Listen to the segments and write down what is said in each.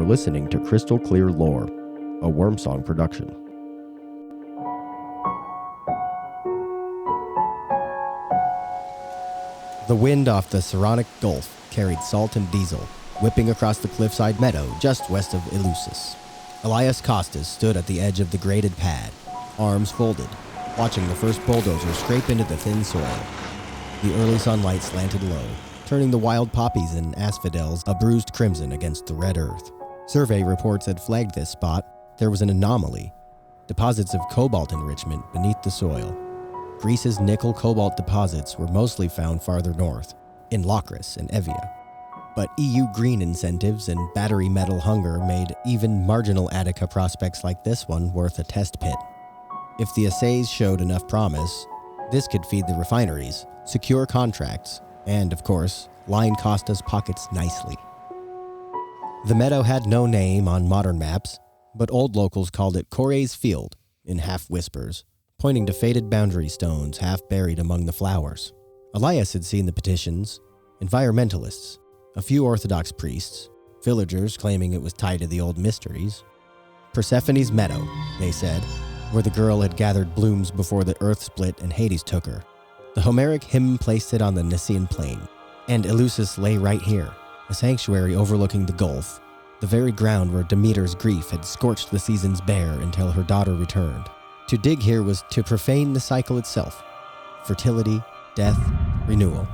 listening to Crystal Clear Lore, a Wormsong production. The wind off the Saronic Gulf carried salt and diesel, whipping across the cliffside meadow just west of Eleusis. Elias Costas stood at the edge of the graded pad, arms folded, watching the first bulldozer scrape into the thin soil. The early sunlight slanted low, turning the wild poppies and asphodels a bruised crimson against the red earth. Survey reports had flagged this spot. There was an anomaly, deposits of cobalt enrichment beneath the soil. Greece's nickel-cobalt deposits were mostly found farther north, in Locris and Evia. But EU green incentives and battery metal hunger made even marginal Attica prospects like this one worth a test pit. If the assays showed enough promise, this could feed the refineries, secure contracts, and, of course, line Costa's pockets nicely. The meadow had no name on modern maps, but old locals called it Kore's Field, in half-whispers, pointing to faded boundary stones half buried among the flowers. Elias had seen the petitions, environmentalists, a few Orthodox priests, villagers claiming it was tied to the old mysteries. Persephone's meadow, they said, where the girl had gathered blooms before the earth split and Hades took her. The Homeric hymn placed it on the Nicean plain, and Eleusis lay right here, a sanctuary overlooking the gulf, the very ground where Demeter's grief had scorched the seasons bare until her daughter returned. To dig here was to profane the cycle itself: fertility, death, renewal.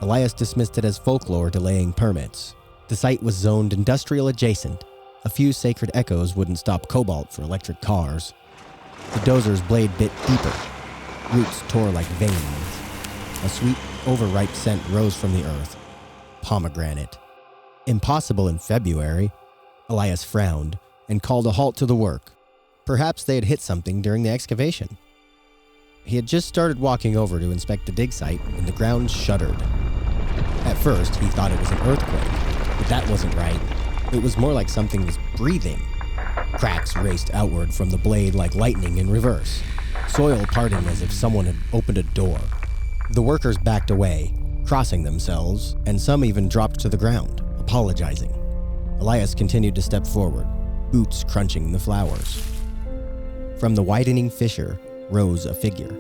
Elias dismissed it as folklore delaying permits. The site was zoned industrial adjacent. A few sacred echoes wouldn't stop cobalt for electric cars. The dozer's blade bit deeper. Roots tore like veins. A sweet, overripe scent rose from the earth. Pomegranate. Impossible in February. Elias frowned and called a halt to the work. Perhaps they had hit something during the excavation. He had just started walking over to inspect the dig site when the ground shuddered. At first, he thought it was an earthquake, but that wasn't right. It was more like something was breathing. Cracks raced outward from the blade like lightning in reverse, soil parting as if someone had opened a door. The workers backed away, crossing themselves, and some even dropped to the ground, apologizing. Elias continued to step forward, boots crunching the flowers. From the widening fissure rose a figure.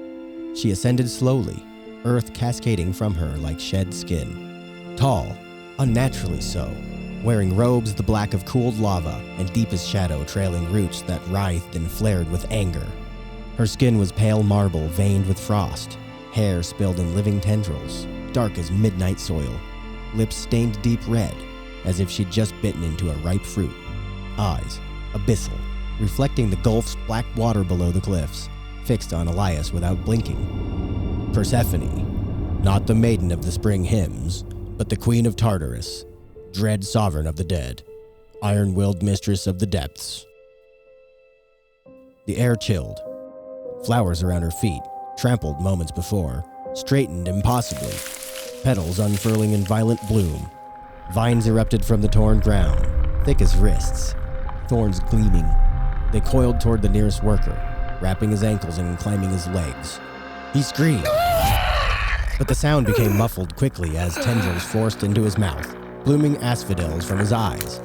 She ascended slowly, earth cascading from her like shed skin. Tall, unnaturally so, wearing robes the black of cooled lava and deepest shadow trailing roots that writhed and flared with anger. Her skin was pale marble veined with frost, hair spilled in living tendrils, dark as midnight soil, lips stained deep red, as if she'd just bitten into a ripe fruit. Eyes, abyssal, reflecting the gulf's black water below the cliffs, fixed on Elias without blinking. Persephone, not the maiden of the spring hymns, but the queen of Tartarus, dread sovereign of the dead, iron-willed mistress of the depths. The air chilled. Flowers around her feet, trampled moments before, straightened impossibly, petals unfurling in violent bloom. Vines erupted from the torn ground, thick as wrists, thorns gleaming. They coiled toward the nearest worker, wrapping his ankles and climbing his legs. He screamed, but the sound became muffled quickly as tendrils forced into his mouth, blooming asphodels from his eyes,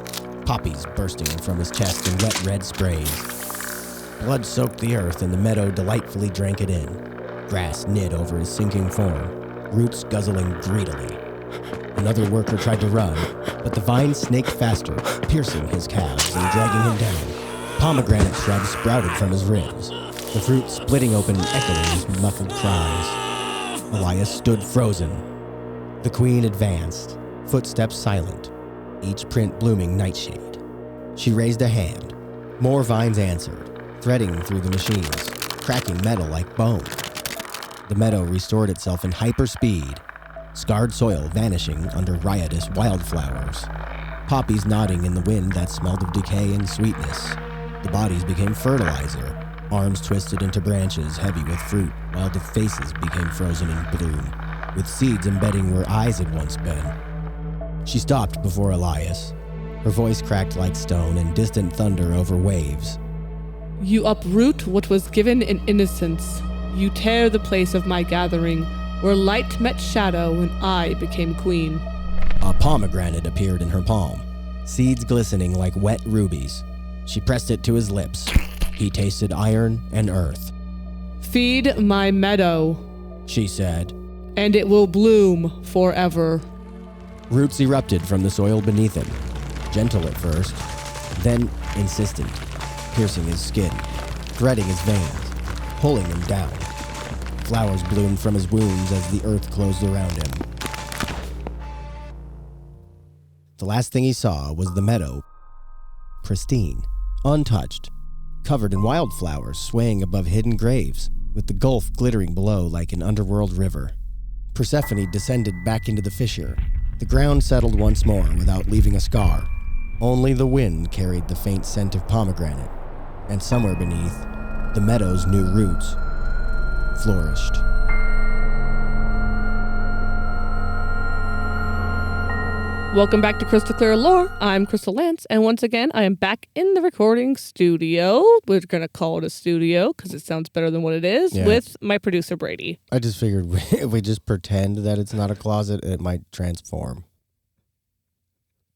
poppies bursting from his chest in wet red sprays. Blood soaked the earth and the meadow delightfully drank it in. Grass knit over his sinking form, roots guzzling greedily. Another worker tried to run, but the vines snaked faster, piercing his calves and dragging him down. Pomegranate shrubs sprouted from his ribs, the fruit splitting open, echoing his muffled cries. Elias stood frozen. The queen advanced, footsteps silent, each print blooming nightshade. She raised a hand. More vines answered, threading through the machines, cracking metal like bone. The meadow restored itself in hyperspeed, scarred soil vanishing under riotous wildflowers, poppies nodding in the wind that smelled of decay and sweetness. The bodies became fertilizer, arms twisted into branches heavy with fruit, while the faces became frozen in bloom, with seeds embedding where eyes had once been. She stopped before Elias. Her voice cracked like stone and distant thunder over waves. You uproot what was given in innocence. You tear the place of my gathering, where light met shadow and I became queen. A pomegranate appeared in her palm, seeds glistening like wet rubies. She pressed it to his lips. He tasted iron and earth. Feed my meadow, She said. and it will bloom forever. Roots erupted from the soil beneath him, gentle at first, then insistent, piercing his skin, threading his veins, pulling him down. Flowers bloomed from his wounds as the earth closed around him. The last thing he saw was the meadow, pristine, untouched, covered in wildflowers swaying above hidden graves, with the gulf glittering below like an underworld river. Persephone descended back into the fissure. The ground settled once more without leaving a scar. Only the wind carried the faint scent of pomegranate, and somewhere beneath, the meadow's new roots flourished. Welcome back to Crystal Clear Lore. I'm Crystal Lance, and once again, I am back in the recording studio. We're going to call it a studio because it sounds better than what it is, with my producer, Brady. I just figured if we just pretend that it's not a closet, it might transform.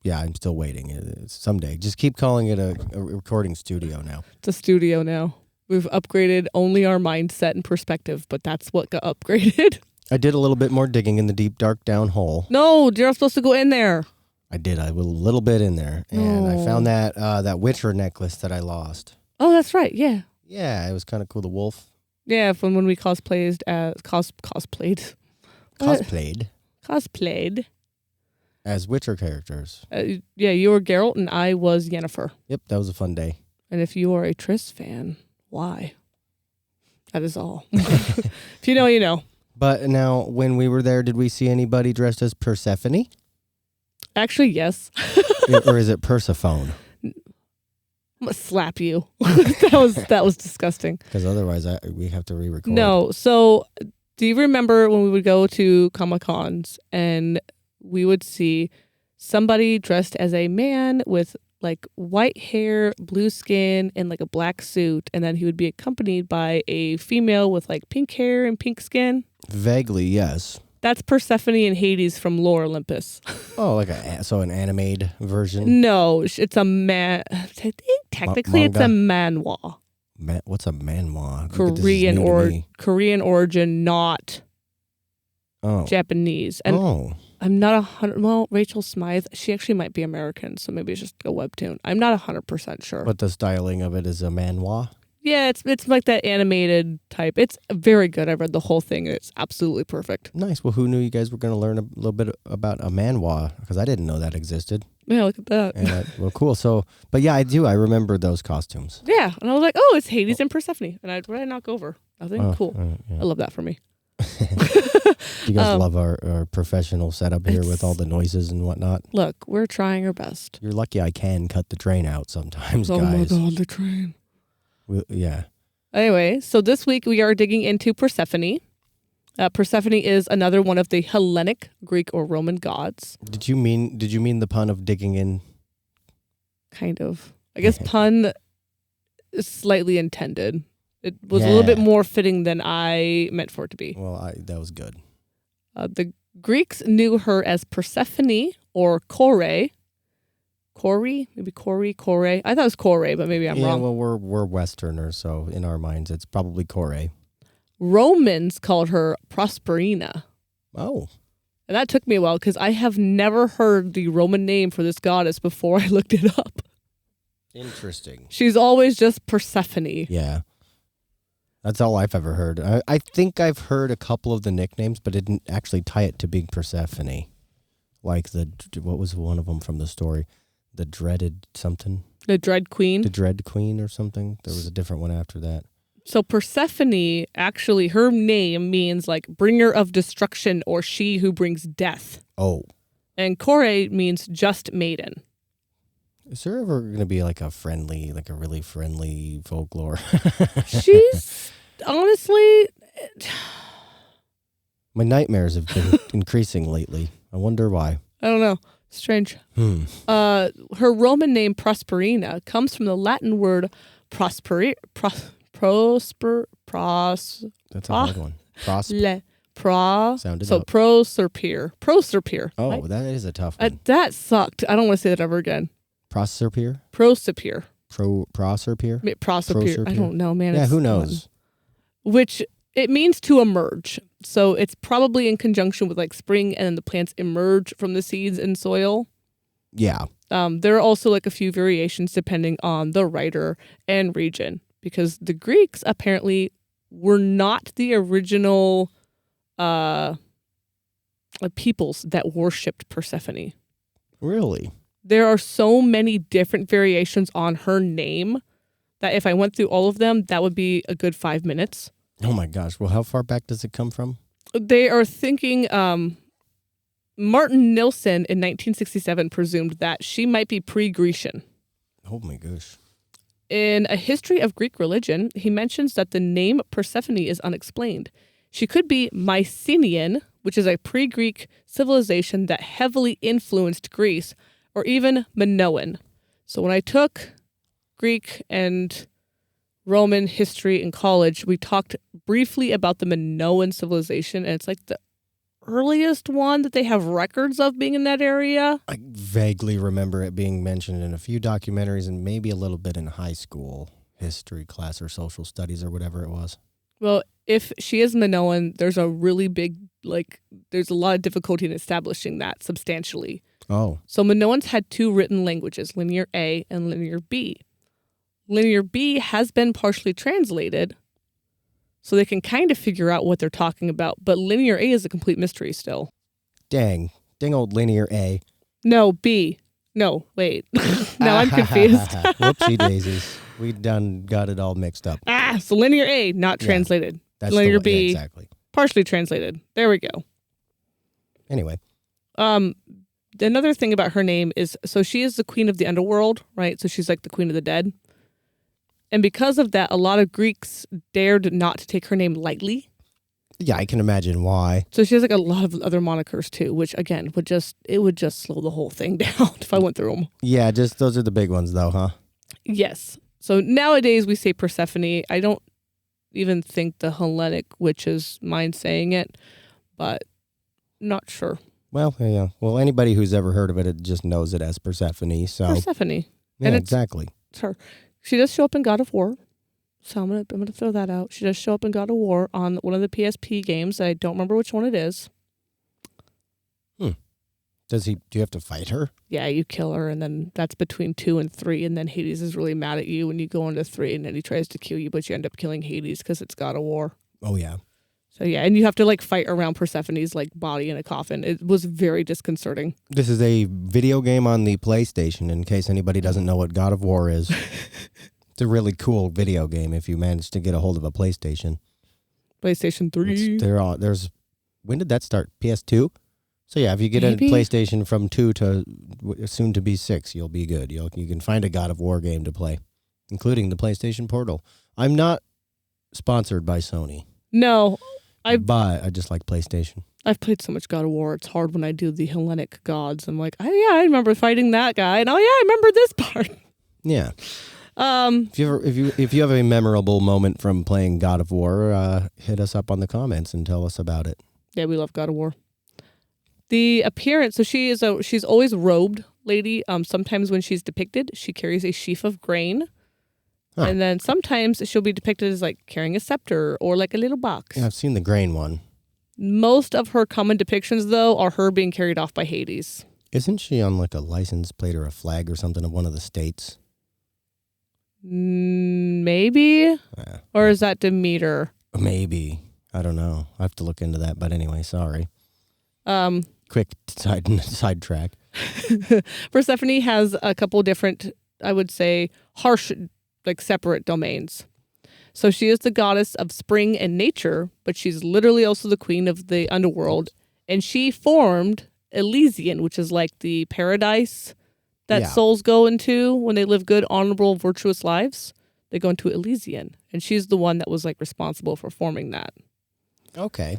Yeah, I'm still waiting. Someday. Just keep calling it a recording studio now. It's a studio now. We've upgraded only our mindset and perspective, but that's what got upgraded. I did a little bit more digging in the deep, dark down hole. No, you're not supposed to go in there. I did. I went a little bit in there, and I found that Witcher necklace that I lost. Oh, that's right. Yeah. Yeah, it was kind of cool. The wolf. Yeah, from when we cosplayed as cosplayed As Witcher characters. Yeah, you were Geralt and I was Yennefer. Yep, that was a fun day. And if you are a Triss fan, why? That is all. If you know, you know. But now, when we were there, did we see anybody dressed as Persephone? Actually, yes. Or is it Persephone? I'm gonna slap you. that was disgusting. Because otherwise, we have to re-record. No. So, do you remember when we would go to Comic-Cons and we would see somebody dressed as a man with like white hair, blue skin, and like a black suit, and then he would be accompanied by a female with like pink hair and pink skin? Vaguely, yes. That's Persephone and Hades from Lore Olympus. Oh, like an animated version? No, it's a man. I think technically it's a manhwa. What's a manhwa? Korean origin, not Japanese. And I'm not 100. Well, Rachel Smythe, she actually might be American, so maybe it's just a webtoon. I'm not 100% sure. But the styling of it is a manhwa? Yeah, it's like that animated type. It's very good. I read the whole thing, and it's absolutely perfect. Nice. Well, who knew you guys were going to learn a little bit about a manhwa? Because I didn't know that existed. Yeah, look at that. And well, cool. So, but yeah, I do. I remember those costumes. Yeah, and I was like, oh, it's Hades and Persephone. And what did I knock over? Nothing? Cool. Yeah. I love that for me. You guys love our professional setup here with all the noises and whatnot. Look, we're trying our best. You're lucky I can cut the train out sometimes, guys. Oh my God, the train. Yeah. Anyway, so this week we are digging into Persephone. Persephone is another one of the Hellenic Greek or Roman gods. Did you mean the pun of digging in? Kind of. I guess pun is slightly intended. It was a little bit more fitting than I meant for it to be. Well, that was good. The Greeks knew her as Persephone or Kore. Maybe Kore. I thought it was Kore, but maybe I'm wrong. Yeah, well, we're Westerners, so in our minds, it's probably Kore. Romans called her Prosperina. Oh. And that took me a while because I have never heard the Roman name for this goddess before I looked it up. Interesting. She's always just Persephone. Yeah. That's all I've ever heard. I think I've heard a couple of the nicknames, but didn't actually tie it to being Persephone. Like what was one of them from the story? The dreaded something? The Dread Queen? The Dread Queen or something. There was a different one after that. So Persephone, actually, her name means like bringer of destruction or she who brings death. Oh. And Kore means just maiden. Is there ever going to be like a really friendly folklore? She's honestly... My nightmares have been increasing lately. I wonder why. I don't know. Strange. Her Roman name Prosperina comes from the Latin word That's a hard one. Sound it out. Proserpir. Oh, that is a tough one. That sucked. I don't want to say that ever again. Proserpine? Proserpine. Proserpine? Proserpine. I don't know, man. Yeah, It's who knows? which it means to emerge. So it's probably in conjunction with like spring, and then the plants emerge from the seeds and soil. Yeah. There are also like a few variations depending on the writer and region, because the Greeks apparently were not the original peoples that worshipped Persephone. Really? There are so many different variations on her name that if I went through all of them, that would be a good 5 minutes. Oh my gosh. Well, how far back does it come from? They are thinking Martin Nilsson in 1967 presumed that she might be pre-Grecian. Oh my gosh. In A History of Greek Religion, he mentions that the name Persephone is unexplained. She could be Mycenaean, which is a pre-Greek civilization that heavily influenced Greece, or even Minoan. So when I took Greek and Roman history in college, we talked briefly about the Minoan civilization, and it's like the earliest one that they have records of being in that area. I vaguely remember it being mentioned in a few documentaries and maybe a little bit in high school history class or social studies or whatever it was. Well, if she is Minoan, there's a really big, there's a lot of difficulty in establishing that substantially. Oh. So Minoans had two written languages, Linear A and Linear B. Linear B has been partially translated, so they can kind of figure out what they're talking about, but Linear A is a complete mystery still. Dang old Linear A. No, B. No, wait. Now I'm confused. Whoopsie daisies. We got it all mixed up. So Linear A, not translated. That's Linear B, yeah, exactly. partially translated. There we go. Anyway. Another thing about her name is, so she is the queen of the underworld, right? So she's like the queen of the dead. And because of that, a lot of Greeks dared not to take her name lightly. Yeah, I can imagine why. So she has like a lot of other monikers too, which again would just slow the whole thing down if I went through them. Yeah, just those are the big ones though, huh? Yes. So nowadays we say Persephone. I don't even think the Hellenic witches mind saying it, but not sure. Well, yeah. Well, anybody who's ever heard of it just knows it as Persephone. So Persephone. Yeah, and exactly. It's her. She does show up in God of War. So I'm gonna throw that out. She does show up in God of War on one of the PSP games. I don't remember which one it is. Do you have to fight her? Yeah, you kill her, and then that's between 2 and 3, and then Hades is really mad at you when you go into 3, and then he tries to kill you, but you end up killing Hades because it's God of War. Oh, yeah. So yeah, and you have to like fight around Persephone's like body in a coffin. It was very disconcerting. This is a video game on the PlayStation, in case anybody doesn't know what God of War is. It's a really cool video game if you manage to get a hold of a PlayStation. PlayStation 3. There's when did that start? PS2? So yeah, if you get Maybe. a PlayStation from 2 to soon to be 6, you'll be good. You can find a God of War game to play, including the PlayStation Portal. I'm not sponsored by Sony. No. But I just like PlayStation. I've played so much God of War. It's hard when I do the Hellenic gods. I'm like, I remember fighting that guy, and I remember this part. Yeah. If you have a memorable moment from playing God of War, hit us up on the comments and tell us about it. Yeah, we love God of War. The appearance, so she's always robed lady. Sometimes when she's depicted, she carries a sheaf of grain. Huh. And then sometimes she'll be depicted as like carrying a scepter or like a little box. Yeah, I've seen the grain one. Most of her common depictions, though, are her being carried off by Hades. Isn't she on like a license plate or a flag or something of one of the states? Maybe? Or is that Demeter? Maybe. I don't know. I have to look into that. But anyway, sorry. Quick sidetrack. Persephone has a couple different, I would say, harsh, like separate domains. So she is the goddess of spring and nature, but she's literally also the queen of the underworld. And she formed Elysian, which is like the paradise that souls go into when they live good, honorable, virtuous lives. They go into Elysian. And she's the one that was like responsible for forming that. Okay.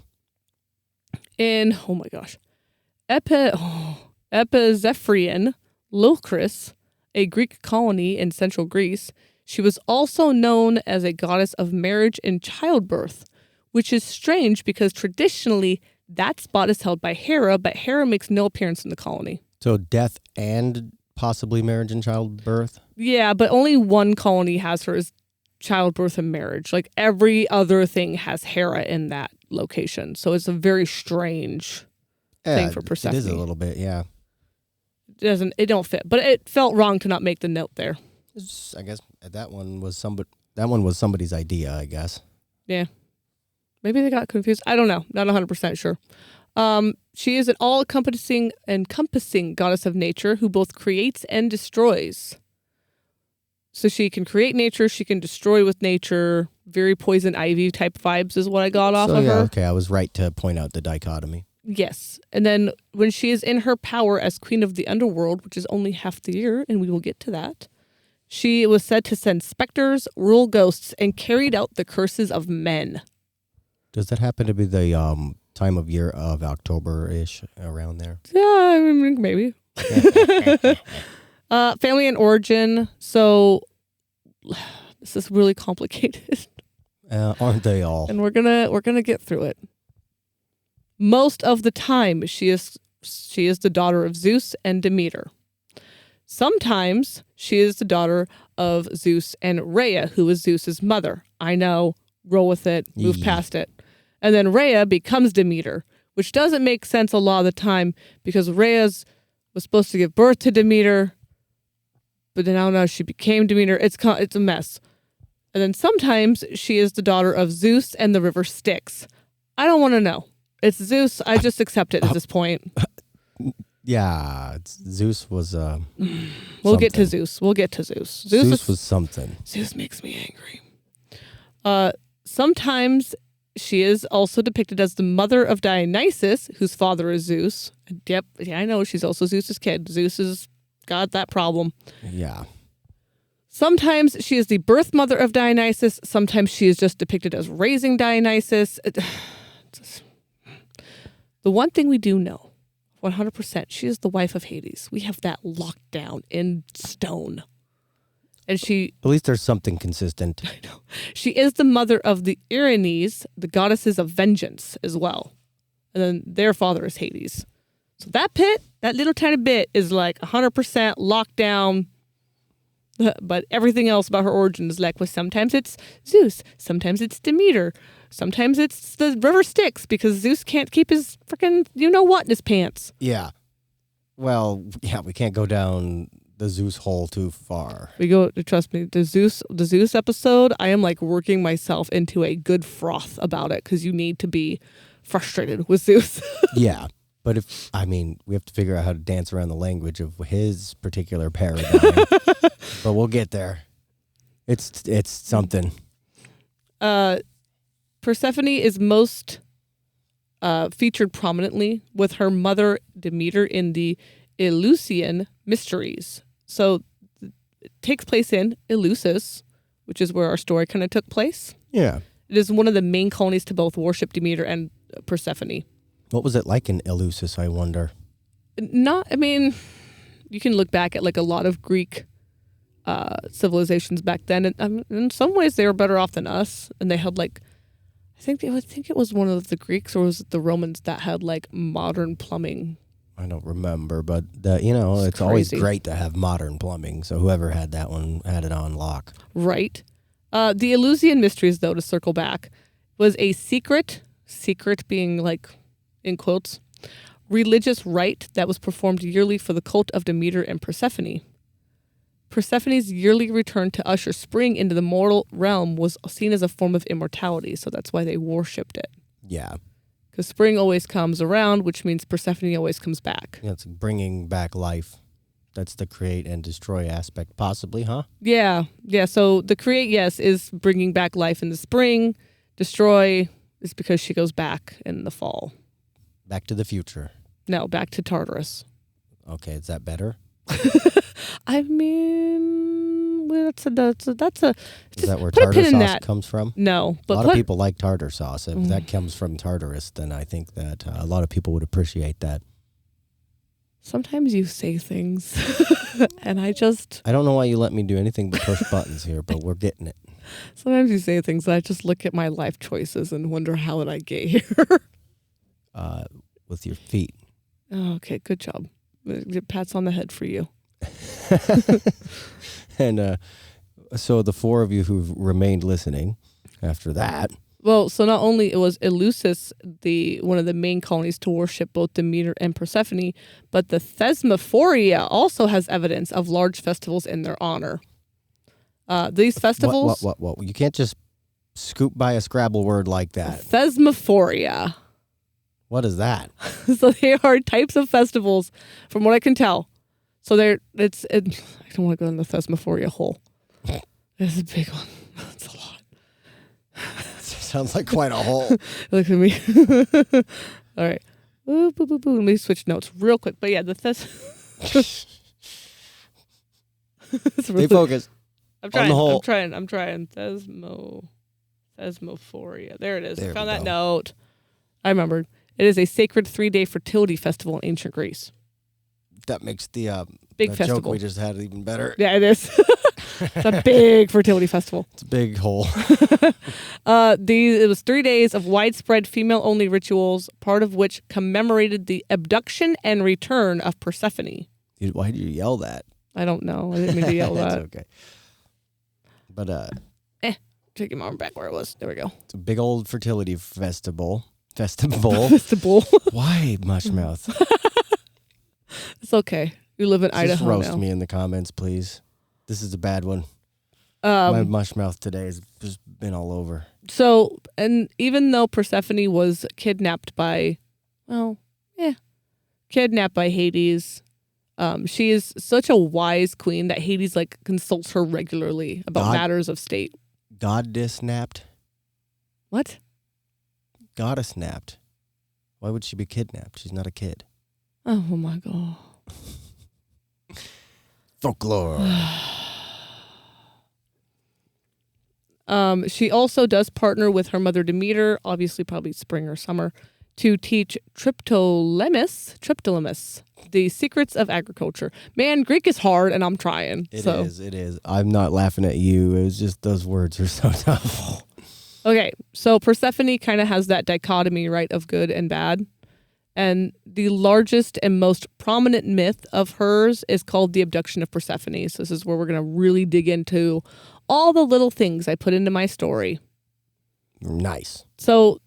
In, oh my gosh, Epizephyrian Locris, a Greek colony in central Greece, she was also known as a goddess of marriage and childbirth, which is strange because traditionally that spot is held by Hera, but Hera makes no appearance in the colony. So death and possibly marriage and childbirth. Yeah, but only one colony has her as childbirth and marriage. Like every other thing has Hera in that location. So it's a very strange thing for Persephone. It is a little bit, yeah. It don't fit. But it felt wrong to not make the note there. I guess that one was somebody's idea, I guess. Yeah. Maybe they got confused. I don't know. Not 100% sure. She is an all-encompassing goddess of nature who both creates and destroys. So she can create nature, she can destroy with nature. Very poison ivy type vibes is what I got off of her. Okay, I was right to point out the dichotomy. Yes. And then when she is in her power as queen of the underworld, which is only half the year, and we will get to that, she was said to send specters, rule ghosts, and carried out the curses of men. Does that happen to be the time of year of October-ish, around there? Yeah, I mean, maybe. Family and origin. So this is really complicated. Aren't they all? And we're gonna get through it. Most of the time, she is the daughter of Zeus and Demeter. Sometimes she is the daughter of Zeus and Rhea, who is Zeus's mother. I know, roll with it, move past it. And then Rhea becomes Demeter, which doesn't make sense a lot of the time because Rhea was supposed to give birth to Demeter, but then I don't know, she became Demeter. It's a mess. And then sometimes she is the daughter of Zeus and the river Styx. I don't want to know. It's Zeus. I just accept it at this point. Yeah, Zeus was. We'll get to Zeus. Zeus was something. Zeus makes me angry. Sometimes she is also depicted as the mother of Dionysus, whose father is Zeus. Yep, yeah, I know she's also Zeus's kid. Zeus has got that problem. Yeah. Sometimes she is the birth mother of Dionysus. Sometimes she is just depicted as raising Dionysus. The one thing we do know, 100%, she is the wife of Hades. We have that locked down in stone. And she... At least there's something consistent. I know. She is the mother of the Erinyes, the goddesses of vengeance as well. And then their father is Hades. So that little tiny bit is like 100% locked down. But everything else about her origin is like, well, sometimes it's Zeus, sometimes it's Demeter, sometimes it's the river Styx because Zeus can't keep his freaking you-know-what in his pants. Yeah. Well, yeah, we can't go down the Zeus hole too far. Trust me, the Zeus episode, I am like working myself into a good froth about it because you need to be frustrated with Zeus. Yeah. But we have to figure out how to dance around the language of his particular paradigm. But we'll get there. It's something. Persephone is most featured prominently with her mother Demeter in the Eleusinian Mysteries. So it takes place in Eleusis, which is where our story kind of took place. Yeah. It is one of the main colonies to both worship Demeter and Persephone. What was it like in Eleusis, I wonder? You can look back at like a lot of Greek civilizations back then, and in some ways they were better off than us. And they had like, I think it was one of the Greeks or was it the Romans that had like modern plumbing. I don't remember, but it's always great to have modern plumbing. So whoever had that one had it on lock. Right. The Eleusinian Mysteries, though, to circle back, was a secret being like, in quotes, religious rite that was performed yearly for the cult of Demeter and Persephone. Persephone's yearly return to usher spring into the mortal realm was seen as a form of immortality, so that's why they worshipped it. Yeah. Because spring always comes around, which means Persephone always comes back. Yeah, it's bringing back life. That's the create and destroy aspect, possibly, huh? Yeah. So the create, yes, is bringing back life in the spring. Destroy is because she goes back in the fall. Back to the future. No, back to Tartarus. Okay, is that better? I mean, that's a. Is that where tartar sauce comes from? No, but a lot of people like tartar sauce. If that comes from Tartarus, then I think that a lot of people would appreciate that. Sometimes you say things, and I don't know why you let me do anything but push buttons here, but we're getting it. Sometimes you say things, and I just look at my life choices and wonder how did I get here. With your feet. Oh, okay, good job. Pats on the head for you. And so the four of you who've remained listening after that. Well, so not only it was Eleusis, one of the main colonies to worship both Demeter and Persephone, but the Thesmophoria also has evidence of large festivals in their honor. These festivals... What? You can't just scoop by a Scrabble word like that. Thesmophoria. What is that? So they are types of festivals, from what I can tell. So I don't want to go in the Thesmophoria hole. It's a big one. It's a lot. Sounds like quite a hole. Look at me. All right. Ooh, boo, boo, boo. Let me switch notes real quick. But yeah, Stay focused. I'm trying. On the hole. I'm trying. Thesmophoria. There it is. There I found we that go. note. I remembered. It is a sacred 3-day fertility festival in ancient Greece. That makes the Big that festival. joke we just had even better. Yeah, it is. It's a big fertility festival. It's a big hole. It was 3 days of widespread female-only rituals, part of which commemorated the abduction and return of Persephone. Dude, why did you yell that? I don't know. I didn't mean to yell that. It's okay. But Take your arm back where it was. There we go. it's a big old fertility festival. Festival. Festival. Why, Mushmouth? It's okay. You live in Just Idaho roast now. me in the comments, please. This is a bad one. My Mushmouth today has just been all over. So, and even though Persephone was kidnapped by Hades, she is such a wise queen that Hades consults her regularly about matters of state. Goddess napped? What? Goddess napped. Why would she be kidnapped? She's not a kid. Oh my god. Folklore. She also does partner with her mother Demeter, obviously probably spring or summer, to teach Triptolemus the secrets of agriculture. Man, Greek is hard, and I'm trying. It is. I'm not laughing at you. It was just those words are so tough. Okay, so Persephone kind of has that dichotomy, right, of good and bad. And the largest and most prominent myth of hers is called the abduction of Persephone. So this is where we're going to really dig into all the little things I put into my story. Nice. So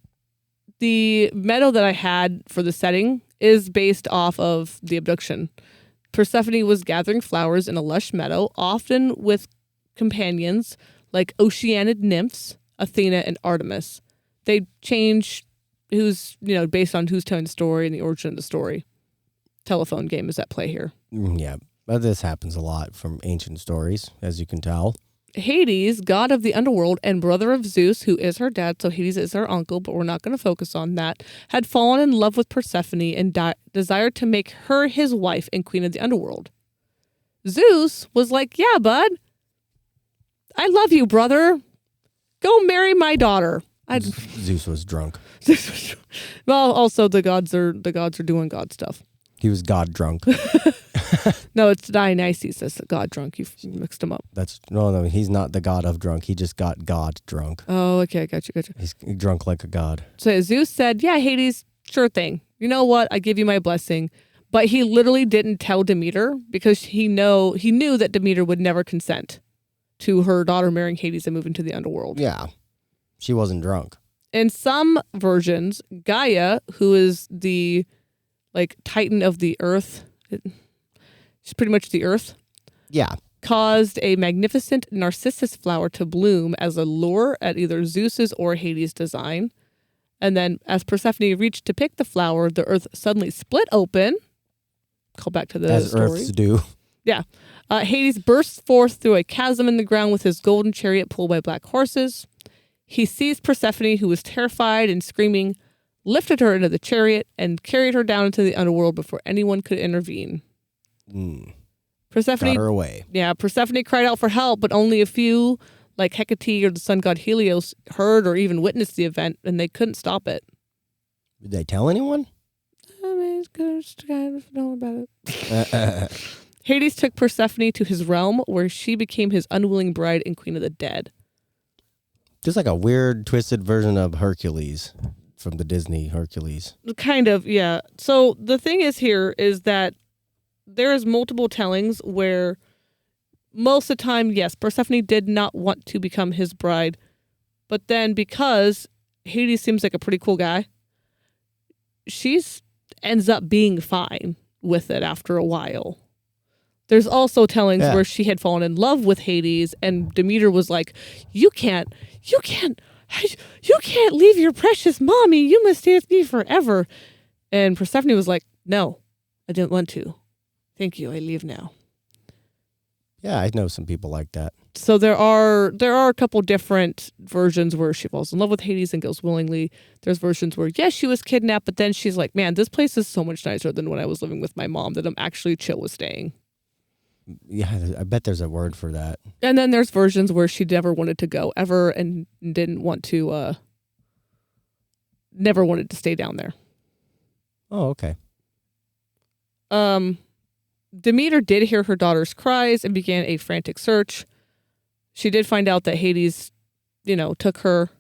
the meadow that I had for the setting is based off of the abduction. Persephone was gathering flowers in a lush meadow, often with companions like Oceanid nymphs, Athena, and Artemis. They change who's, based on who's telling the story and the origin of the story. Telephone game is at play here. Yeah, but this happens a lot from ancient stories, as you can tell. Hades, god of the underworld and brother of Zeus, who is her dad, so Hades is her uncle, but we're not going to focus on that, had fallen in love with Persephone and desired to make her his wife and queen of the underworld. Zeus was like, yeah, bud, I love you, brother. Go marry my daughter. Zeus was drunk. Well, also the gods are doing god stuff. He was god drunk. No, it's Dionysus that's the god drunk. You mixed him up. No, he's not the god of drunk. He just got god drunk. Oh, okay, I got you. He's drunk like a god. So Zeus said, yeah, Hades, sure thing. You know what? I give you my blessing. But he literally didn't tell Demeter because he knew that Demeter would never consent to her daughter marrying Hades and moving to the underworld. Yeah. She wasn't drunk. In some versions, Gaia, who is the titan of the earth, she's pretty much the earth. Yeah. Caused a magnificent narcissus flower to bloom as a lure at either Zeus's or Hades' design. And then as Persephone reached to pick the flower, the earth suddenly split open. Call back to the story. As earths do. Yeah. Hades bursts forth through a chasm in the ground with his golden chariot pulled by black horses. He seized Persephone, who was terrified and screaming, lifted her into the chariot, and carried her down into the underworld before anyone could intervene. Persephone Got her away. Yeah, Persephone cried out for help, but only a few, like Hecate or the sun god Helios, heard or even witnessed the event, and they couldn't stop it. Did they tell anyone? I mean, it's good to kind of know about it. Hades took Persephone to his realm, where she became his unwilling bride and queen of the dead. Just like a weird, twisted version of Hercules from the Disney Hercules. Kind of, yeah. So the thing is here is that there's multiple tellings where most of the time, yes, Persephone did not want to become his bride. But then because Hades seems like a pretty cool guy, ends up being fine with it after a while. There's also tellings where she had fallen in love with Hades, and Demeter was like, you can't leave your precious mommy. You must stay with me forever. And Persephone was like, no, I didn't want to. Thank you. I leave now. Yeah, I know some people like that. So there are a couple different versions where she falls in love with Hades and goes willingly. There's versions where, yes, she was kidnapped, but then she's like, man, this place is so much nicer than when I was living with my mom that I'm actually chill with staying. Yeah, I bet there's a word for that. And then there's versions where she never wanted to go ever and didn't want to, never wanted to stay down there. Oh, okay. Demeter did hear her daughter's cries and began a frantic search. She did find out that Hades, took her.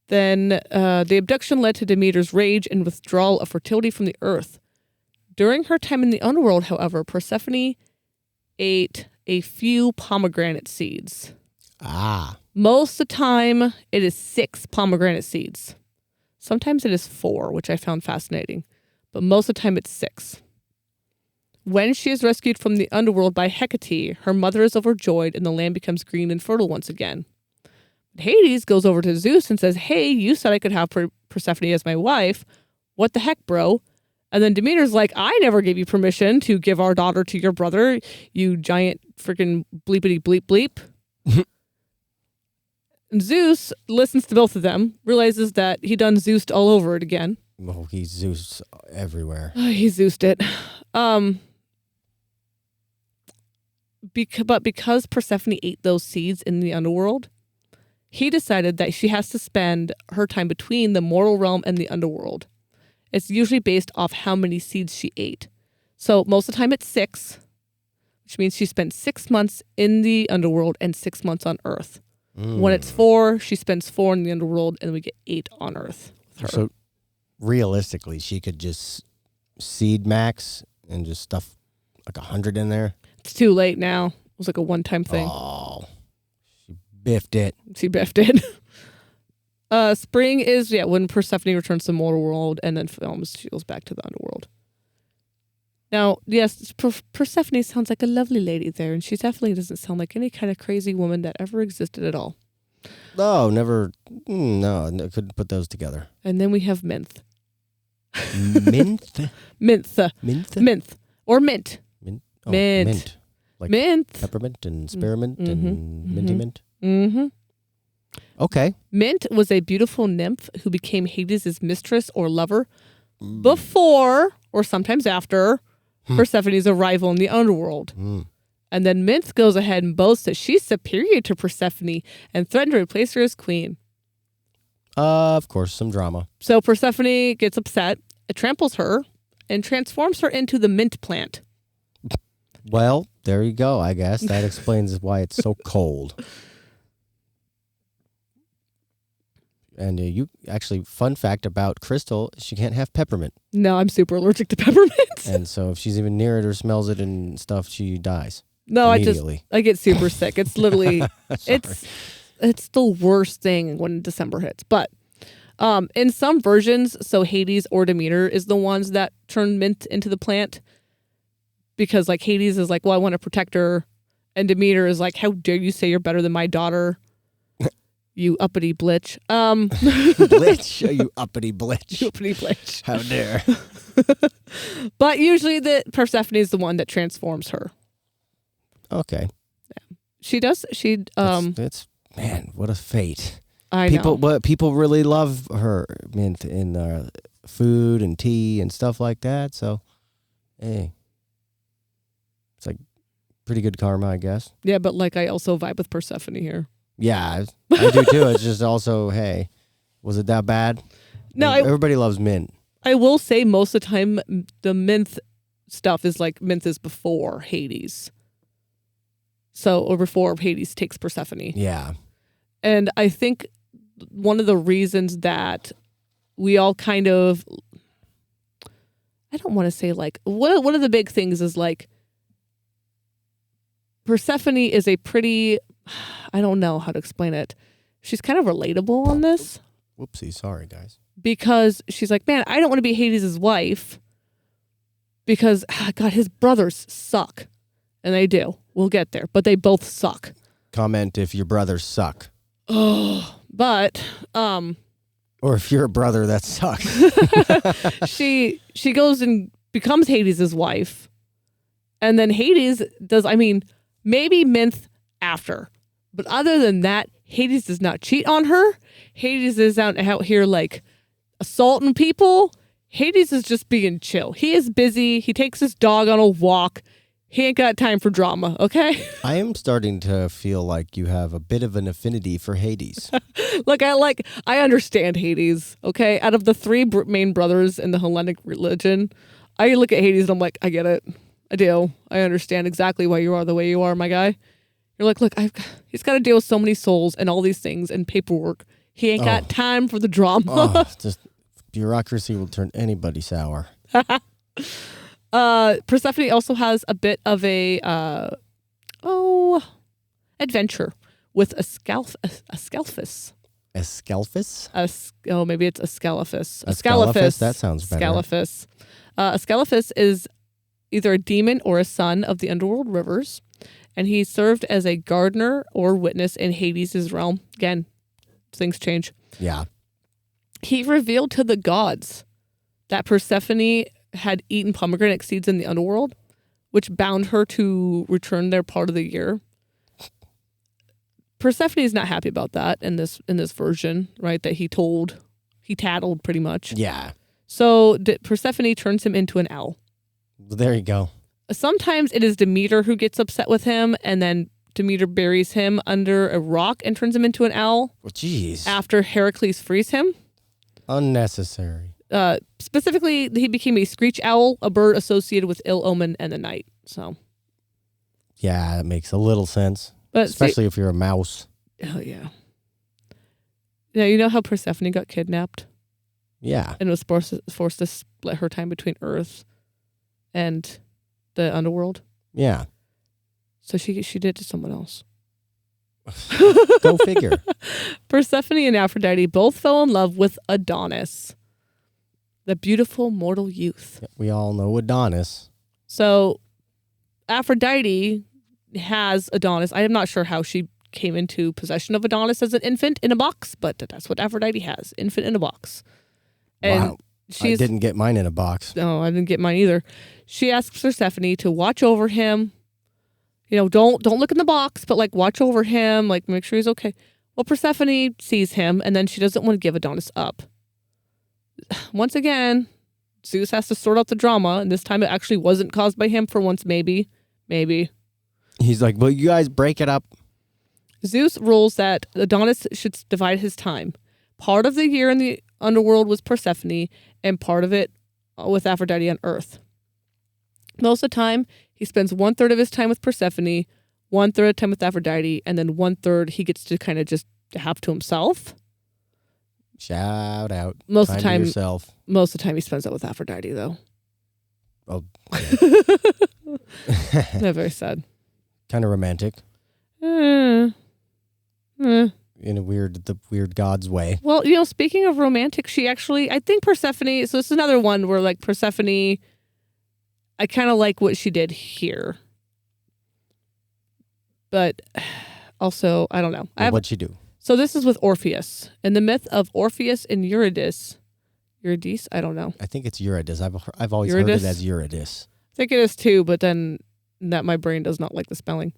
Then the abduction led to Demeter's rage and withdrawal of fertility from the earth. During her time in the underworld, however, Persephone ate a few pomegranate seeds. Most of the time, it is 6 pomegranate seeds. Sometimes it is 4, which I found fascinating. But most of the time, it's 6. When she is rescued from the underworld by Hecate, her mother is overjoyed and the land becomes green and fertile once again. Hades goes over to Zeus and says, hey, you said I could have Persephone as my wife. What the heck, bro? And then Demeter's like, I never gave you permission to give our daughter to your brother, you giant freaking bleepity bleep bleep. And Zeus listens to both of them, realizes that he done Zeused all over it again. Oh, he's Zeus everywhere. He Zeused it. But because Persephone ate those seeds in the underworld, he decided that she has to spend her time between the mortal realm and the underworld. It's usually based off how many seeds she ate. So most of the time it's 6, which means she spent 6 months in the underworld and 6 months on Earth. When it's 4, she spends 4 in the underworld and we get 8 on Earth with her. So realistically, she could just seed max and just stuff like 100 in there. It's too late now. It was like a one-time thing. Oh, she biffed it. She biffed it. Spring is, when Persephone returns to the mortal world and then she goes back to the underworld. Now, yes, Persephone sounds like a lovely lady there, and she definitely doesn't sound like any kind of crazy woman that ever existed at all. No, never. No, I couldn't put those together. And then we have Minth. Minth? Minth. Minth? Minth. Or mint. Mint. Oh, Mint. mint. Like Minth. peppermint and spearmint and minty mint. Mm-hmm. Okay. Mint was a beautiful nymph who became Hades' mistress or lover before, or sometimes after, Persephone's arrival in the underworld. And then Minth goes ahead and boasts that she's superior to Persephone and threatened to replace her as queen. Of course, some drama. So Persephone gets upset, it tramples her, and transforms her into the mint plant. Well, there you go, I guess. That explains why it's so cold. And you actually, fun fact about Crystal, she can't have peppermint. No, I'm super allergic to peppermint. And so if she's even near it or smells it and stuff, she dies. No, I get super sick. It's literally, it's the worst thing when December hits. But in some versions, so Hades or Demeter is the ones that turn mint into the plant. Because like Hades is like, well, I want to protect her. And Demeter is like, how dare you say you're better than my daughter? You uppity blitch. Blitch? You uppity blitch. You uppity blitch. How dare. But usually the Persephone is the one that transforms her. Okay. Yeah. She does. It's man, what a fate. I know. But people really love her in food and tea and stuff like that. So, hey. It's like pretty good karma, I guess. Yeah, but like I also vibe with Persephone here. Yeah, I do too. It's just also, hey, was it that bad? No, everybody loves mint. I will say most of the time the Minth stuff is like Minth is before Hades. So, or before Hades takes Persephone. Yeah. And I think one of the reasons that we all kind of, I don't want to say like, one of the big things is like, Persephone is a pretty, I don't know how to explain it. She's kind of relatable on this. Whoopsie, sorry guys. Because she's like, man, I don't want to be Hades' wife because, God, his brothers suck. And they do. We'll get there. But they both suck. Comment if your brothers suck. Oh, but... Or if you're a brother that sucks. she goes and becomes Hades' wife. And then Hades does, maybe Minth after. But other than that, Hades does not cheat on her. Hades is out here like assaulting people. Hades is just being chill. He is busy. He takes his dog on a walk. He ain't got time for drama, okay? I am starting to feel like you have a bit of an affinity for Hades. Look, I understand Hades, okay? Out of the three main brothers in the Hellenic religion, I look at Hades and I'm like, I get it. I do. I understand exactly why you are the way you are, my guy. You're like, look, he's got to deal with so many souls and all these things and paperwork. He ain't got time for the drama. Just bureaucracy will turn anybody sour. Persephone also has a bit of a adventure with Ascalaphus. Ascalaphus? Maybe it's Ascalaphus. Ascalaphus, that sounds better. Ascalaphus. Ascalaphus is either a demon or a son of the underworld rivers, and he served as a gardener or witness in Hades' realm. Again, things change. Yeah. He revealed to the gods that Persephone had eaten pomegranate seeds in the underworld, which bound her to return their part of the year. Persephone is not happy about that in this version, right? That he tattled pretty much. Yeah. So Persephone turns him into an owl. Well, there you go. Sometimes it is Demeter who gets upset with him, and then Demeter buries him under a rock and turns him into an owl. Jeez. After Heracles frees him. Unnecessary. Specifically, he became a screech owl, a bird associated with ill omen and the night. So, yeah, that makes a little sense. But especially if you're a mouse. Oh yeah. Yeah, you know how Persephone got kidnapped? Yeah. And was forced to split her time between Earth and the underworld. Yeah. So she did it to someone else. Go figure. Persephone and Aphrodite both fell in love with Adonis, the beautiful mortal youth. We all know Adonis. So Aphrodite has Adonis. I am not sure how she came into possession of Adonis as an infant in a box, but that's what Aphrodite has, infant in a box. And wow. I didn't get mine in a box. No, I didn't get mine either. She asks Persephone to watch over him. You know, don't look in the box, but like watch over him, like make sure he's okay. Well, Persephone sees him, and then she doesn't want to give Adonis up. Once again, Zeus has to sort out the drama, and this time it actually wasn't caused by him for once, maybe. He's like, well, you guys break it up. Zeus rules that Adonis should divide his time. Part of the year in the underworld was Persephone, and part of it with Aphrodite on Earth. Most of the time, he spends 1/3 of his time with Persephone, 1/3 of the time with Aphrodite, and then 1/3 he gets to kind of just have to himself. Shout out. Most of the time, yourself. Most of the time he spends it with Aphrodite, though. Oh, Not very sad. Kind of romantic. In a weird God's way. Well, you know, speaking of romantic, I think Persephone, so this is another one where like Persephone, I kind of like what she did here. But also, I don't know. What'd she do? So this is with Orpheus. In the myth of Orpheus and Eurydice. Eurydice? I don't know. I think it's Eurydice. I've always heard it as Eurydice. I think it is too, but then that my brain does not like the spelling.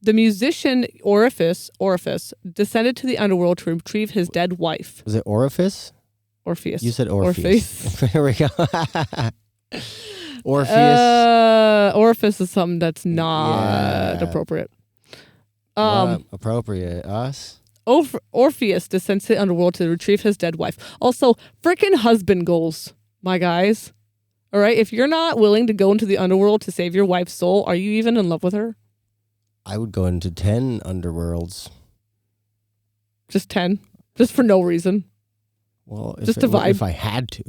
The musician Orpheus descended to the underworld to retrieve his dead wife. Was it Orifice? Orpheus. You said Orpheus. There we go. Orpheus. Orifice is something that's not appropriate. Appropriate. Us? Orpheus descends to the underworld to retrieve his dead wife. Also, freaking husband goals, my guys. All right, if you're not willing to go into the underworld to save your wife's soul, are you even in love with her? I would go into 10 underworlds. Just 10? Just for no reason? Well, just to vibe. If I had to.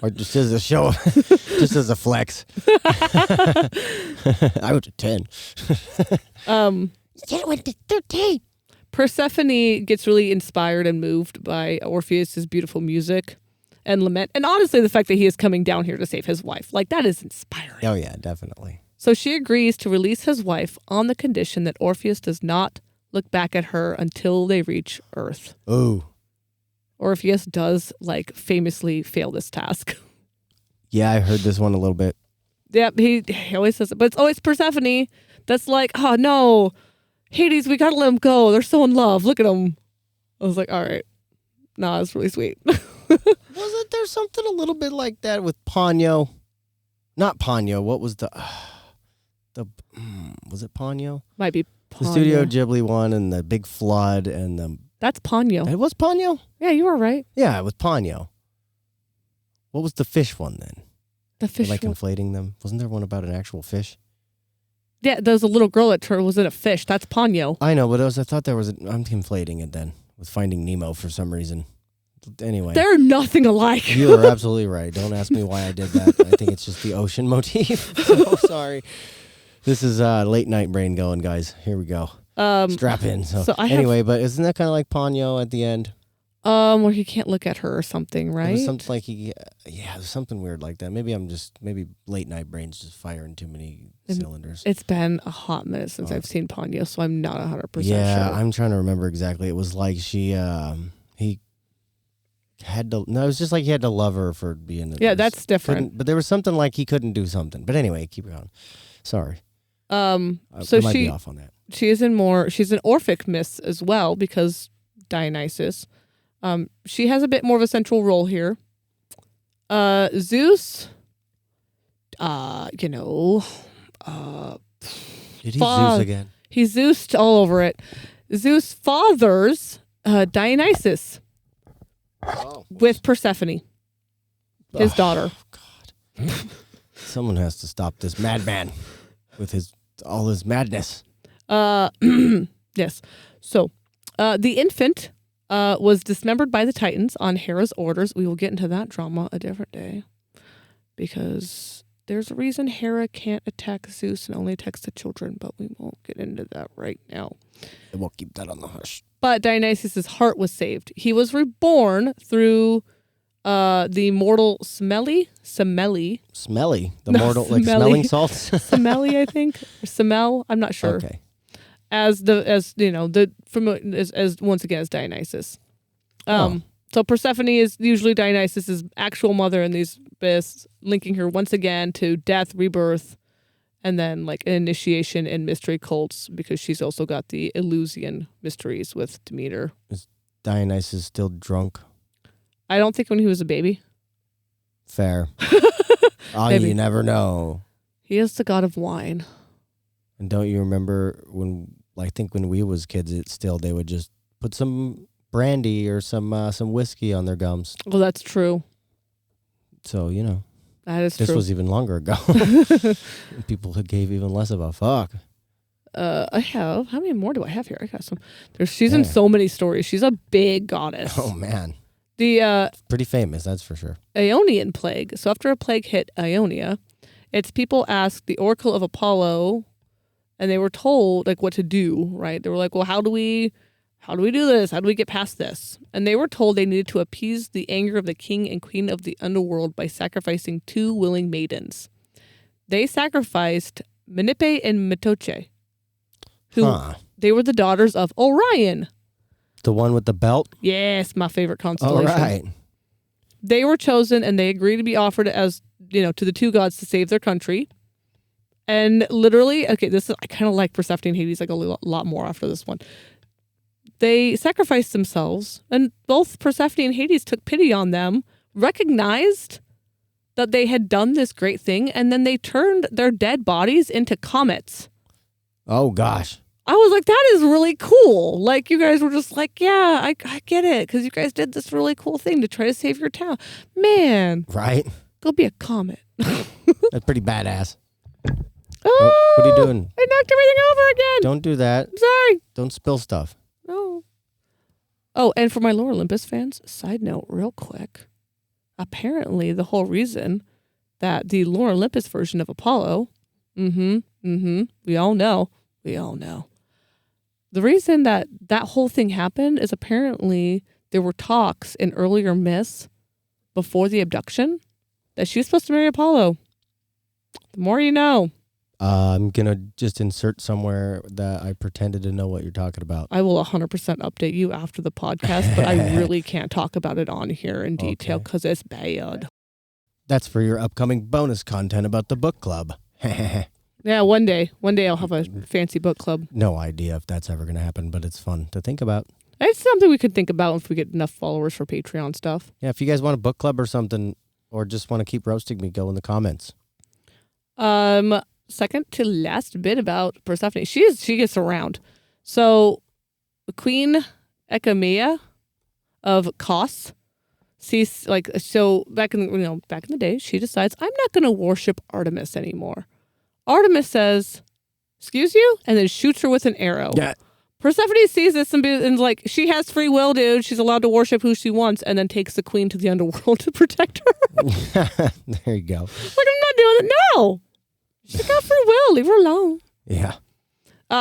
Or just as a show, just as a flex. I went to 10. You went to 13. Persephone gets really inspired and moved by Orpheus's beautiful music and lament. And honestly, the fact that he is coming down here to save his wife, like that is inspiring. Oh, yeah, definitely. So she agrees to release his wife on the condition that Orpheus does not look back at her until they reach Earth. Ooh. Orpheus does, like, famously fail this task. Yeah, I heard this one a little bit. Yeah, he always says it. But it's always Persephone that's like, oh, no, Hades, we got to let them go. They're so in love. Look at them. I was like, all right. Nah, it's really sweet. Wasn't there something a little bit like that with Ponyo? Not Ponyo. What was was it Ponyo? Might be Ponyo. The Studio Ghibli one and the big flood and the... That's Ponyo. It was Ponyo? Yeah, you were right. Yeah, it was Ponyo. What was the fish one then? The fish like one. inflating them? Wasn't there one about an actual fish? Yeah, there's a little girl that was in a fish. That's Ponyo. I know, but I thought there was... I'm conflating it then with Finding Nemo for some reason. Anyway. They're nothing alike. You are absolutely right. Don't ask me why I did that. I think it's just the ocean motif. So sorry. This is late night brain going, guys. Here we go. Strap in. But isn't that kind of like Ponyo at the end? Where he can't look at her or something, right? It was something like there's something weird like that. Maybe late night brain's just firing too many cylinders. It's been a hot minute since I've seen Ponyo, so I'm not 100% sure. Yeah, I'm trying to remember exactly. It was like he had to. No, it was just like he had to love her for being. Yeah, that's different. But there was something like he couldn't do something. But anyway, keep going. Sorry. So I might be off on that. She's an Orphic myth as well because Dionysus. She has a bit more of a central role here. Zeus, Did he Zeus again? He Zeused all over it. Zeus fathers Dionysus with Persephone, his daughter. God. Someone has to stop this madman with all his madness. Yes. So, the infant was dismembered by the Titans on Hera's orders. We will get into that drama a different day because there's a reason Hera can't attack Zeus and only attacks the children, but we won't get into that right now. And we'll keep that on the hush. But Dionysus' heart was saved. He was reborn through the mortal Smelly. The mortal, like smelling salts? Smelly, I think. Or Semel, I'm not sure. Okay. As once again as Dionysus. So Persephone is usually Dionysus' actual mother in these myths, linking her once again to death, rebirth, and then like an initiation in mystery cults because she's also got the Eleusinian Mysteries with Demeter. Is Dionysus still drunk? I don't think when he was a baby. Fair. You never know. He is the god of wine. And don't you remember when we was kids, they would just put some brandy or some whiskey on their gums. Well, that's true. So, that is this true. was even longer ago. People gave even less of a fuck. I have. How many more do I have here? I got some. She's in so many stories. She's a big goddess. Oh, man. The pretty famous, that's for sure. Ionian plague. So after a plague hit Ionia, its people asked the Oracle of Apollo, and they were told what to do, right? They were like, well, how do we do this? How do we get past this? And they were told they needed to appease the anger of the king and queen of the underworld by sacrificing 2 willing maidens. They sacrificed Menippe and Metoche, who they were the daughters of Orion. The one with the belt? Yes, my favorite constellation. All right. They were chosen and they agreed to be offered as, to the 2 gods to save their country. And literally, I kind of like Persephone and Hades a lot more after this one. They sacrificed themselves, and both Persephone and Hades took pity on them, recognized that they had done this great thing, and then they turned their dead bodies into comets. Oh, gosh. I was like, that is really cool. Like, you guys were just like, yeah, I get it, because you guys did this really cool thing to try to save your town. Man. Right? Go be a comet. That's pretty badass. Oh, what are you doing? I knocked everything over again. Don't do that. I'm sorry. Don't spill stuff. No. Oh, and for my Lower Olympus fans, side note real quick. apparently the whole reason that the Lore Olympus version of Apollo, we all know. The reason that whole thing happened is apparently there were talks in earlier myths before the abduction that she was supposed to marry Apollo. The more you know. I'm going to just insert somewhere that I pretended to know what you're talking about. I will 100% update you after the podcast, but I really can't talk about it on here in detail because it's bad. That's for your upcoming bonus content about the book club. Yeah, one day I'll have a fancy book club. No idea if that's ever going to happen, but it's fun to think about. It's something we could think about if we get enough followers for Patreon stuff. Yeah, if you guys want a book club or something, or just want to keep roasting me, go in the comments. Second to last bit about Persephone. She gets around. So Queen Ecamia of Kos sees back in the day, she decides, I'm not going to worship Artemis anymore. Artemis says, "Excuse you," and then shoots her with an arrow. Yeah. Persephone sees this and like, she has free will, dude. She's allowed to worship who she wants, and then takes the queen to the underworld to protect her. There you go. Like, I'm not doing it. No. She's got free will. Leave her alone. Yeah.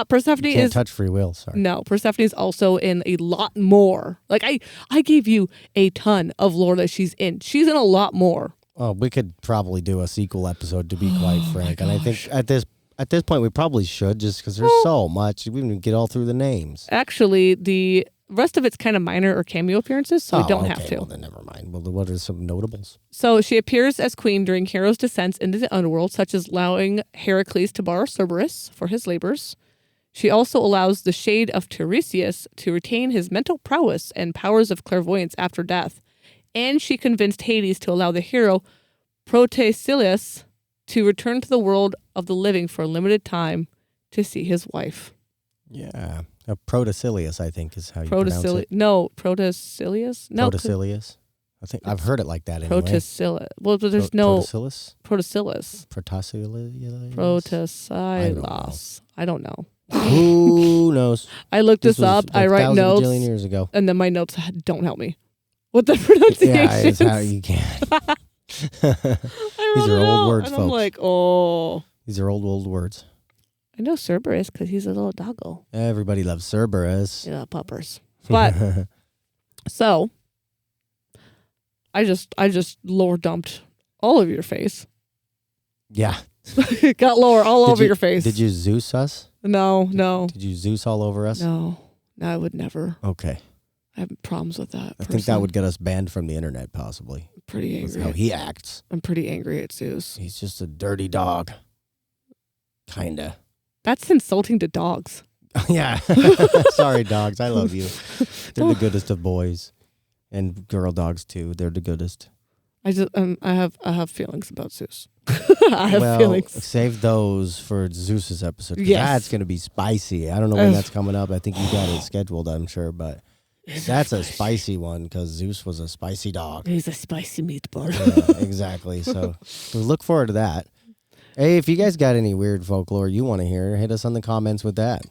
Persephone you can't touch free will. Sorry. No, Persephone is also in a lot more. Like, I gave you a ton of lore that she's in. She's in a lot more. Oh, we could probably do a sequel episode, to be quite frank. And I think at this point we probably should, just because there's so much. We didn't get all through the names. Actually, the rest of it's kind of minor or cameo appearances, so we don't have to. Well, then never mind. Well, what are some notables? So she appears as queen during heroes' descents into the underworld, such as allowing Heracles to borrow Cerberus for his labors. She also allows the shade of Tiresias to retain his mental prowess and powers of clairvoyance after death. And she convinced Hades to allow the hero Protesilaus to return to the world of the living for a limited time to see his wife. Yeah. Protesilaus, I think, is how you pronounce it. No, Protesilaus? No. Protesilaus? I think I've heard it like that anyway. Protesilaus. Well, but there's no... Protesilaus? Protesilaus. Protesilaus? Protesilaus. I don't know. Who knows? I looked this up. I write notes. A bajillion years ago. And then my notes don't help me with the pronunciation. Yeah, it's how you can. These are old words, folks. I'm like, oh. These are old words. I know Cerberus because he's a little doggo. Everybody loves Cerberus. Yeah, puppers. But so I just lore dumped all over your face. Yeah. Got lore all over your face. Did you Zeus us? No. Did you Zeus all over us? No, I would never. Okay. I have problems with that. I think that would get us banned from the internet, possibly. Pretty angry. That's how he acts. I'm pretty angry at Zeus. He's just a dirty dog. Kinda. That's insulting to dogs. Yeah. Sorry, dogs. I love you. They're the goodest of boys. And girl dogs, too. They're the goodest. I have feelings about Zeus. I have feelings. Save those for Zeus's episode. Yes. That's going to be spicy. I don't know when that's coming up. I think you got it scheduled, I'm sure. But that's a spicy one because Zeus was a spicy dog. He's a spicy meatball. Yeah, exactly. So look forward to that. Hey, if you guys got any weird folklore you want to hear, hit us on the comments with that.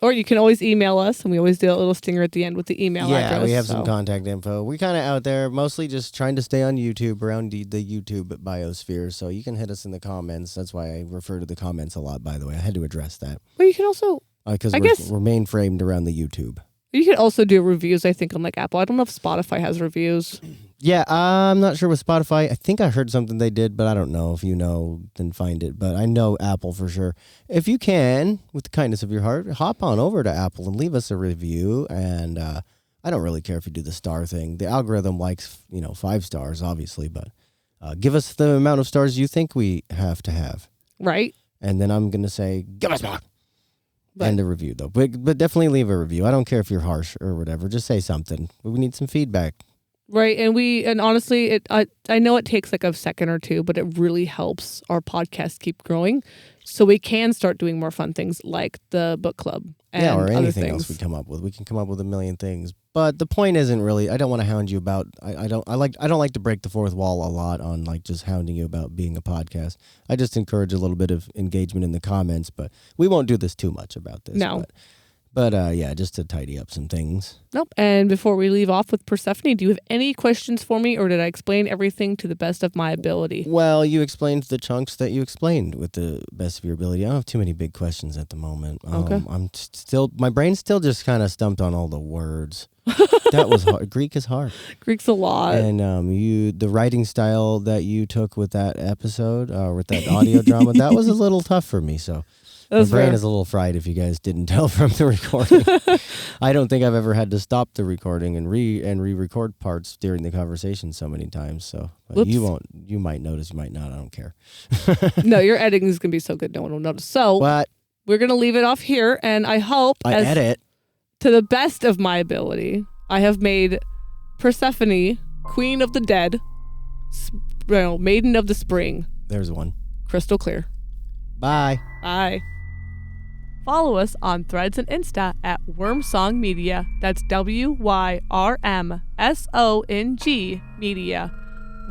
Or you can always email us, and we always do a little stinger at the end with the email address. Yeah, we have some contact info. We're kind of out there, mostly just trying to stay on YouTube, around the YouTube biosphere, so you can hit us in the comments. That's why I refer to the comments a lot, by the way. I had to address that. Well, you can also... Because we're mainframed around the YouTube. You could also do reviews, I think, on like Apple. I don't know if Spotify has reviews. Yeah, I'm not sure with Spotify. I think I heard something they did, but I don't know. If you know, then find it. But I know Apple for sure. If you can, with the kindness of your heart, hop on over to Apple and leave us a review. And I don't really care if you do the star thing. The algorithm likes, 5 stars, obviously. But give us the amount of stars you think we have to have. Right. And then I'm going to say, give us more. And a review, though. But definitely leave a review. I don't care if you're harsh or whatever. Just say something. We need some feedback. Right. And honestly, I know it takes like a second or two, but it really helps our podcast keep growing. So we can start doing more fun things like the book club. And or anything other else we come up with. We can come up with a million things. But the point isn't really, I don't want to hound you about, I don't like to break the fourth wall a lot on like just hounding you about being a podcast. I just encourage a little bit of engagement in the comments, but we won't do this too much about this. No. But yeah, just to tidy up some things. Nope. And before we leave off with Persephone, do you have any questions for me, or did I explain everything to the best of my ability? Well, you explained the chunks that you explained with the best of your ability. I don't have too many big questions at the moment. Okay. My brain's still just kind of stumped on all the words. That was hard. Greek is hard. Greek's a lot. And the writing style that you took with that episode, with that audio drama, that was a little tough for me. So my brain is a little fried. If you guys didn't tell from the recording, I don't think I've ever had to stop the recording and re-record parts during the conversation so many times. So you won't. You might notice. You might not. I don't care. No, your editing is gonna be so good, no one will notice. So we're gonna leave it off here, and I hope edit. To the best of my ability, I have made Persephone, Queen of the Dead, Maiden of the Spring. There's one. Crystal clear. Bye. Bye. Follow us on Threads and Insta at Wormsong Media. That's WYRMSONG Media.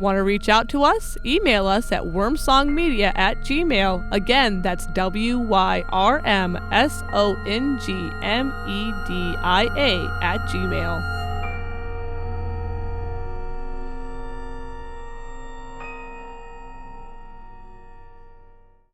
Want to reach out to us? Email us at wormsongmedia@gmail. Again, that's WYRMSONGMEDIA@gmail.